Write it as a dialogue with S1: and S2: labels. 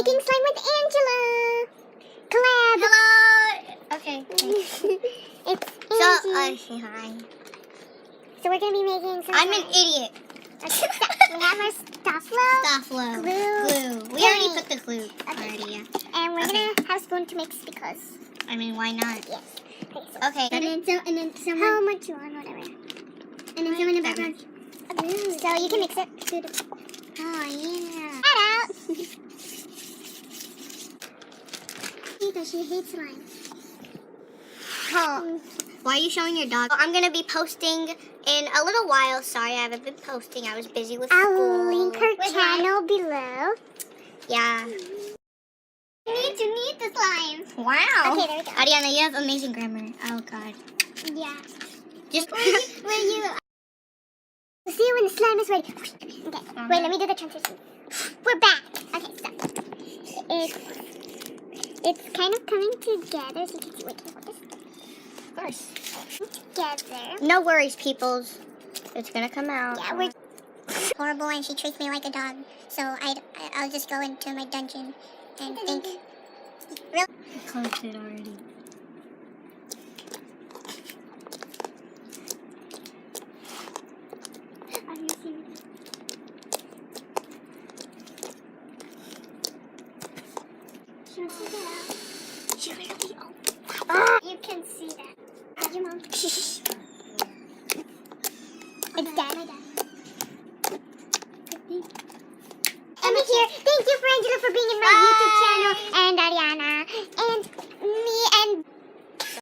S1: making slime with Angela. Collab.
S2: Hello. Okay.
S1: It's
S2: So,
S1: Angie.
S2: hi.
S1: So we're gonna be making some.
S2: I'm an idiot.
S1: Okay, so we have our stuff load.
S2: Stufflo.
S1: Glue.
S2: We already put the glue. Already, yeah.
S1: And we're gonna have a spoon to mix because.
S2: I mean, why not?
S1: Yes. Okay.
S2: Okay.
S1: And then someone. How much you want, whatever. And then someone in the background. Okay. So you can mix it.
S2: Oh, yeah.
S1: Head out. Because she hates slime.
S2: Oh. Why are you showing your dog? I'm going to be posting in a little while. Sorry, I haven't been posting. I was busy with school.
S1: I'll link her channel below.
S2: Yeah.
S1: You need to meet the slime.
S2: Wow.
S1: Okay, there we go.
S2: Ariana, you have amazing grammar. Oh, God.
S1: Yeah.
S2: Just...
S1: When you... We'll see you when the slime is ready. Okay. Wait, let me do the transition. We're back. Okay, so. It's kind of coming together. So you can see. Wait, can I hold this?
S2: Of course.
S1: Together.
S2: No worries, peoples. It's going to come out.
S1: Yeah, we're horrible and she treats me like a dog. So I'll just go into my dungeon and think. Really?
S2: I closed it already.
S1: She really opened. You can see that. How's your mom? It's done. Emma here. Thank you for Angela for being in my YouTube channel and Ariana. And